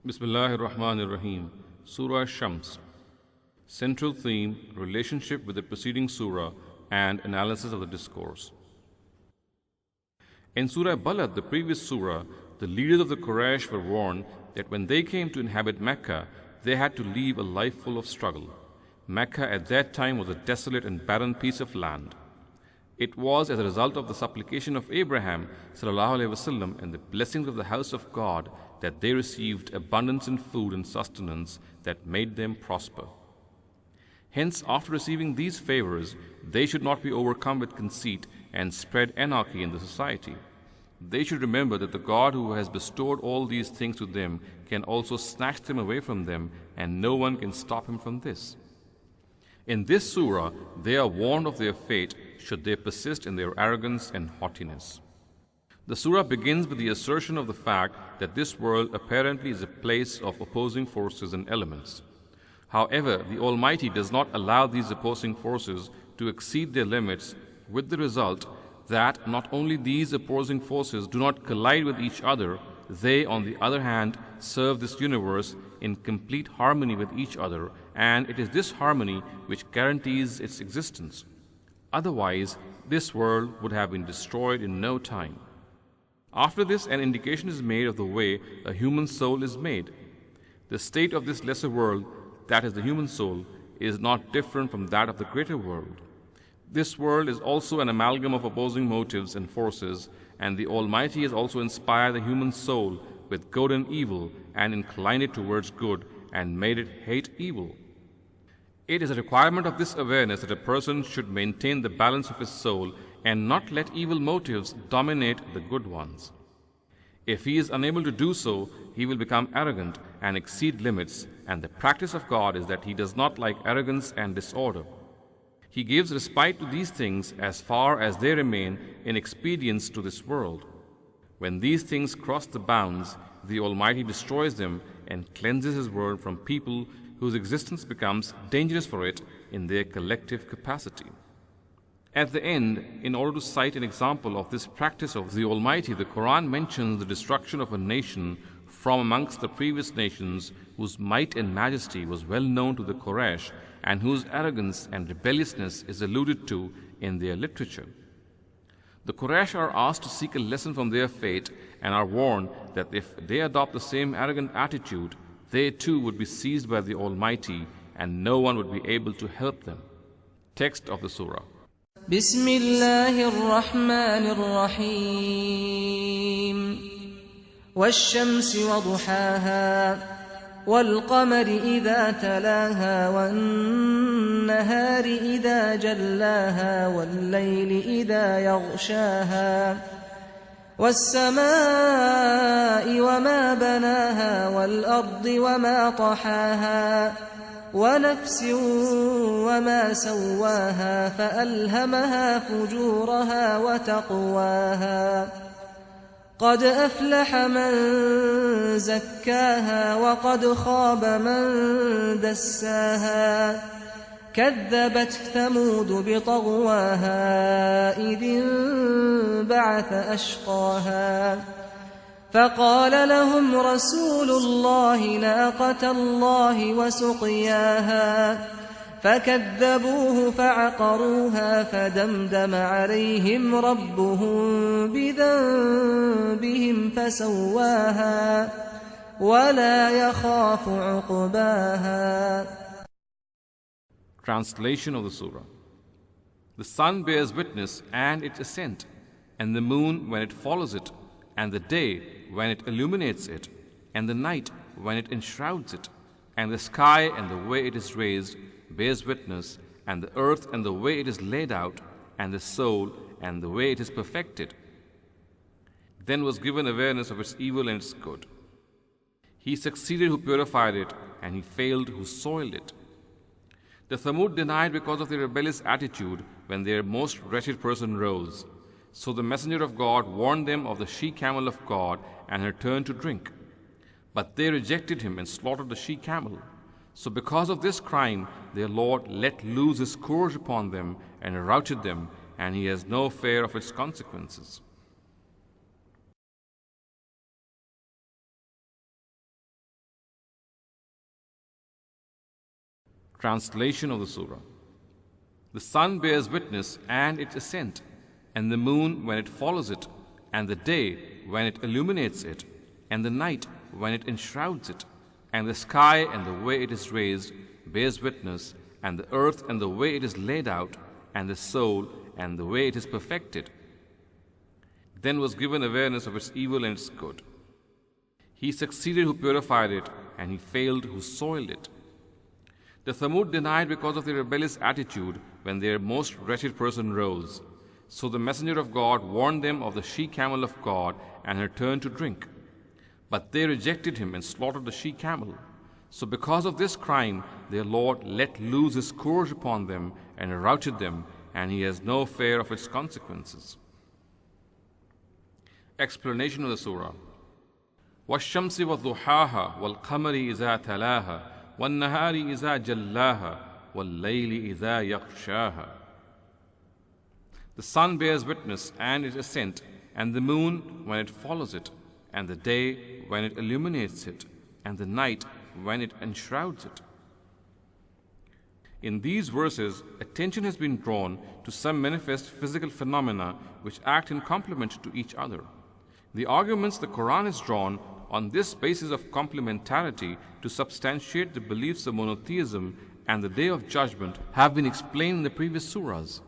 Bismillahir Rahmanir Rahim. Surah Shams. Central theme, relationship with the preceding surah and analysis of the discourse. In Surah Balad, the previous surah, the leaders of the Quraysh were warned that when they came to inhabit Mecca, they had to leave a life full of struggle. Mecca at that time was a desolate and barren piece of land. It was as a result of the supplication of Abraham ﷺ and the blessings of the house of God that they received abundance in food and sustenance that made them prosper. Hence, after receiving these favors, they should not be overcome with conceit and spread anarchy in the society. They should remember that the God who has bestowed all these things to them can also snatch them away from them, and no one can stop him from this. In this surah, they are warned of their fate should they persist in their arrogance and haughtiness. The surah begins with the assertion of the fact that this world apparently is a place of opposing forces and elements. However, the Almighty does not allow these opposing forces to exceed their limits, with the result that not only these opposing forces do not collide with each other, they, on the other hand, serve this universe in complete harmony with each other, and it is this harmony which guarantees its existence. Otherwise, this world would have been destroyed in no time. After this, an indication is made of the way a human soul is made. The state of this lesser world, that is the human soul, is not different from that of the greater world. This world is also an amalgam of opposing motives and forces, and the Almighty has also inspired the human soul with good and evil and inclined it towards good and made it hate evil. It is a requirement of this awareness that a person should maintain the balance of his soul and not let evil motives dominate the good ones. If he is unable to do so, he will become arrogant and exceed limits, and the practice of God is that He does not like arrogance and disorder. He gives respite to these things as far as they remain in expedience to this world. When these things cross the bounds, the Almighty destroys them and cleanses His world from people whose existence becomes dangerous for it in their collective capacity. At the end, in order to cite an example of this practice of the Almighty, the Qur'an mentions the destruction of a nation from amongst the previous nations whose might and majesty was well known to the Quraysh and whose arrogance and rebelliousness is alluded to in their literature. The Quraysh are asked to seek a lesson from their fate and are warned that if they adopt the same arrogant attitude, they too would be seized by the Almighty and no one would be able to help them. Text of the surah. Bismillahir Rahmanir Rahim. والشمس وضحاها والقمر إذا تلاها والنهار إذا جلاها والليل إذا يغشاها والسماء وما بناها والأرض وما طحاها ونفس وما سواها فألهمها فجورها وتقواها قد أفلح من زكاها وقد خاب من دساها كذبت ثمود بطغواها إذ انبعث أشقاها فقال لهم رسول الله ناقة الله وسقياها فكذبوه فعقروها فدمدم عليهم ربهم بذنبهم فسواها ولا يخاف عقباها. Translation of the surah. The sun bears witness and its ascent, and the moon when it follows it, and the day when it illuminates it, and the night when it enshrouds it, and the sky and the way it is raised bears witness, and the earth and the way it is laid out, and the soul and the way it is perfected. Then was given awareness of its evil and its good. He succeeded who purified it, and he failed who soiled it. The Thamud denied because of their rebellious attitude when their most wretched person rose. So the messenger of God warned them of the she-camel of God and her turn to drink. But they rejected him and slaughtered the she-camel. So because of this crime, their Lord let loose His scourge upon them and routed them, and He has no fear of its consequences. Translation of the Surah. The sun bears witness and its ascent, and the moon when it follows it, and the day when it illuminates it, and the night when it enshrouds it, and the sky and the way it is raised bears witness, and the earth and the way it is laid out, and the soul and the way it is perfected. Then was given awareness of its evil and its good. He succeeded who purified it, and he failed who soiled it. The Thamud denied because of their rebellious attitude when their most wretched person rose. So the messenger of God warned them of the she-camel of God and her turn to drink. But they rejected him and slaughtered the she-camel. So because of this crime, their Lord let loose his scourge upon them and routed them, and he has no fear of its consequences. Explanation of the Surah. وَالشَّمْسِ وَالضُّحَاهَا وَالْقَمَرِ إِذَا تَلَاهَا وَالنَّهَارِ إِذَا جَلَّاهَا وَاللَّيْلِ إِذَا يَغْشَاهَا. The sun bears witness and its ascent, and the moon when it follows it, and the day when it illuminates it, and the night when it enshrouds it. In these verses, attention has been drawn to some manifest physical phenomena which act in complement to each other. The arguments the Qur'an has drawn on this basis of complementarity to substantiate the beliefs of monotheism and the Day of Judgment have been explained in the previous surahs.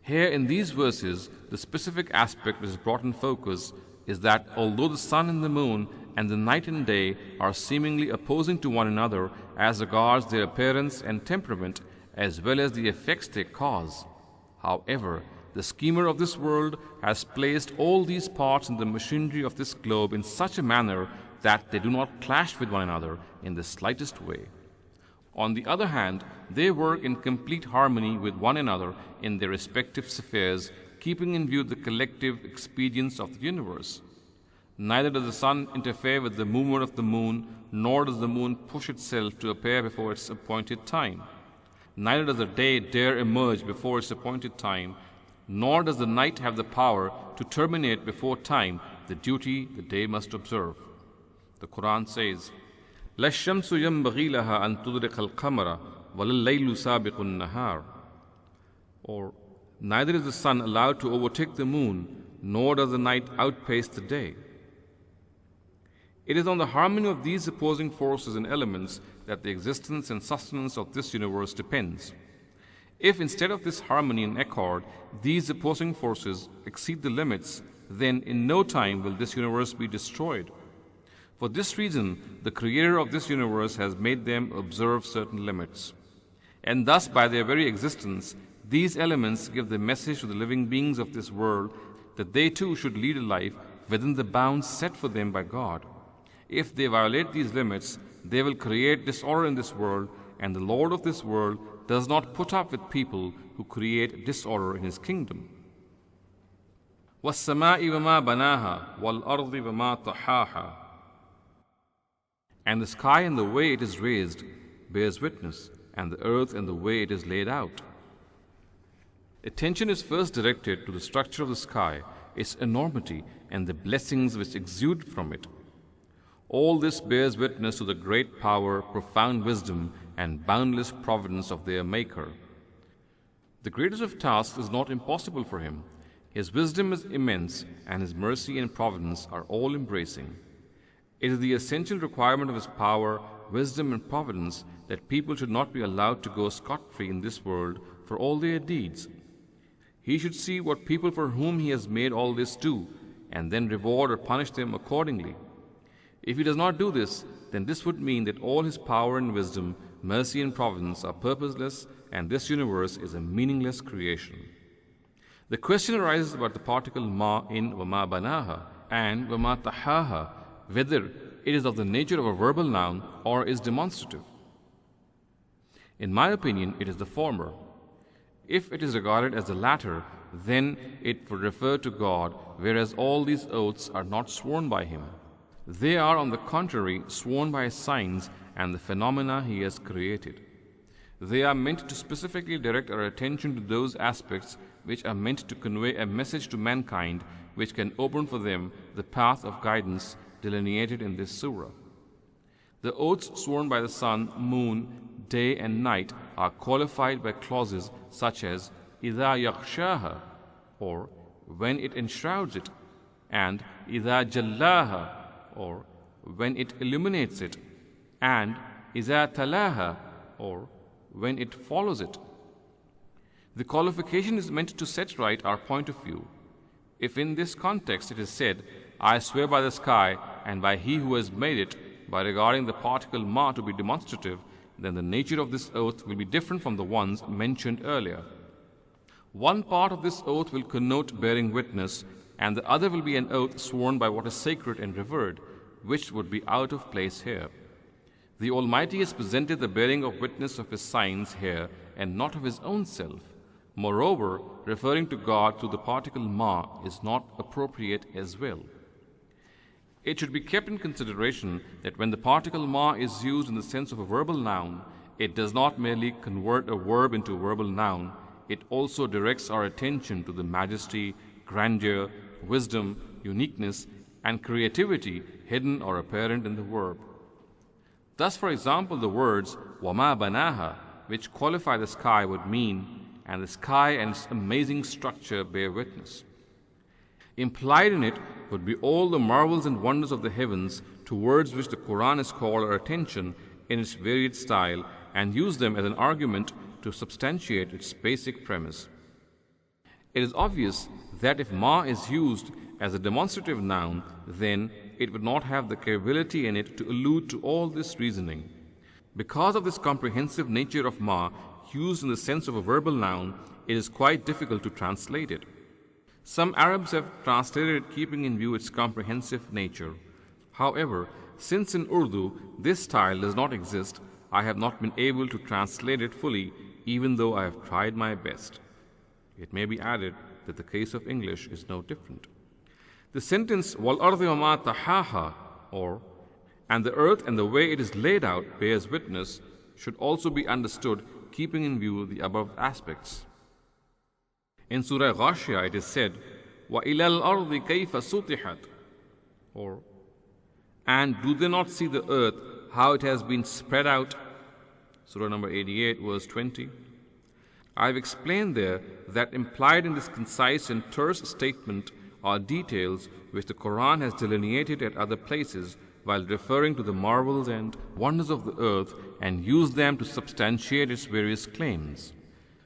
Here in these verses, the specific aspect which is brought in focus is that although the sun and the moon and the night and day are seemingly opposing to one another as regards their appearance and temperament as well as the effects they cause, however, the schemer of this world has placed all these parts in the machinery of this globe in such a manner that they do not clash with one another in the slightest way. On the other hand, they work in complete harmony with one another in their respective spheres, keeping in view the collective expedience of the universe. Neither does the sun interfere with the movement of the moon, nor does the moon push itself to appear before its appointed time. Neither does the day dare emerge before its appointed time, nor does the night have the power to terminate before time the duty the day must observe. The Qur'an says, لَا الشَّمْسُ يَنْبَغِي لَهَا أَن تُدْرِكَ الْقَمَرَ وَلَا اللَّيْلُ سَابِقُ النَّهَارِ. Or, neither is the sun allowed to overtake the moon, nor does the night outpace the day. It is on the harmony of these opposing forces and elements that the existence and sustenance of this universe depends. If instead of this harmony and accord, these opposing forces exceed the limits, then in no time will this universe be destroyed. For this reason, the Creator of this universe has made them observe certain limits. And thus, by their very existence, these elements give the message to the living beings of this world that they too should lead a life within the bounds set for them by God. If they violate these limits, they will create disorder in this world, and the Lord of this world does not put up with people who create disorder in His kingdom. وَالسَّمَاءِ وَمَا بَنَاهَا وَالْأَرْضِ وَمَا طَحَاهَا. And the sky and the way it is raised bears witness, and the earth and the way it is laid out. Attention is first directed to the structure of the sky, its enormity, and the blessings which exude from it. All this bears witness to the great power, profound wisdom, and boundless providence of their Maker. The greatest of tasks is not impossible for Him. His wisdom is immense, and His mercy and providence are all-embracing. It is the essential requirement of His power, wisdom, and providence that people should not be allowed to go scot-free in this world for all their deeds. He should see what people for whom He has made all this do, and then reward or punish them accordingly. If He does not do this, then this would mean that all His power and wisdom, mercy and providence are purposeless, and this universe is a meaningless creation. The question arises about the particle ma in وَمَا بَنَاهَا and وَمَا طَحَاهَا, whether it is of the nature of a verbal noun or is demonstrative. In my opinion, it is the former. If it is regarded as the latter, then it would refer to God, whereas all these oaths are not sworn by Him. They are, on the contrary, sworn by His signs and the phenomena He has created. They are meant to specifically direct our attention to those aspects which are meant to convey a message to mankind which can open for them the path of guidance delineated in this surah. The oaths sworn by the sun, moon, day and night are qualified by clauses such as إِذَا يَغْشَاهَا, or when it enshrouds it, and إِذَا جَلَّاهَا, or when it illuminates it, and إِذَا تَلَاهَا, or when it follows it. The qualification is meant to set right our point of view. If in this context it is said, I swear by the sky and by he who has made it, by regarding the particle ma to be demonstrative, then the nature of this oath will be different from the ones mentioned earlier. One part of this oath will connote bearing witness, and the other will be an oath sworn by what is sacred and revered, which would be out of place here. The Almighty has presented the bearing of witness of His signs here and not of His own self. Moreover, referring to God through the particle ma is not appropriate as well. It should be kept in consideration that when the particle ma is used in the sense of a verbal noun, it does not merely convert a verb into a verbal noun, it also directs our attention to the majesty, grandeur, wisdom, uniqueness, and creativity hidden or apparent in the verb. Thus, for example, the words وَمَا بَنَاهَا, which qualify the sky, would mean, and the sky and its amazing structure bear witness. Implied in it would be all the marvels and wonders of the heavens, towards which the Qur'an has called our attention in its varied style and used them as an argument to substantiate its basic premise. It is obvious that if ma is used as a demonstrative noun, then it would not have the capability in it to allude to all this reasoning. Because of this comprehensive nature of ma, used in the sense of a verbal noun, it is quite difficult to translate it. Some Arabs have translated it keeping in view its comprehensive nature. However, since in Urdu this style does not exist, I have not been able to translate it fully, even though I have tried my best. It may be added that the case of English is no different. The sentence وَالْأَرْضِ وَمَا طَحَاهَا, or and the earth and the way it is laid out bears witness, should also be understood keeping in view the above aspects. In Surah Ghashiyah it is said, وَإِلَى الْأَرْضِ كَيْفَ سُطِحَتْ, or and do they not see the earth, how it has been spread out? Surah number 88, verse 20. I have explained there that implied in this concise and terse statement are details which the Qur'an has delineated at other places while referring to the marvels and wonders of the earth and used them to substantiate its various claims.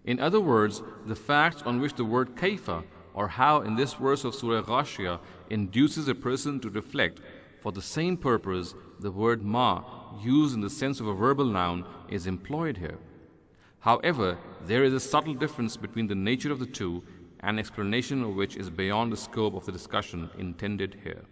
In other words, the facts on which the word kaifa, or how in this verse of Surah Ghashiyah, induces a person to reflect, for the same purpose the word ma, used in the sense of a verbal noun, is employed here. However, there is a subtle difference between the nature of the two, an explanation of which is beyond the scope of the discussion intended here.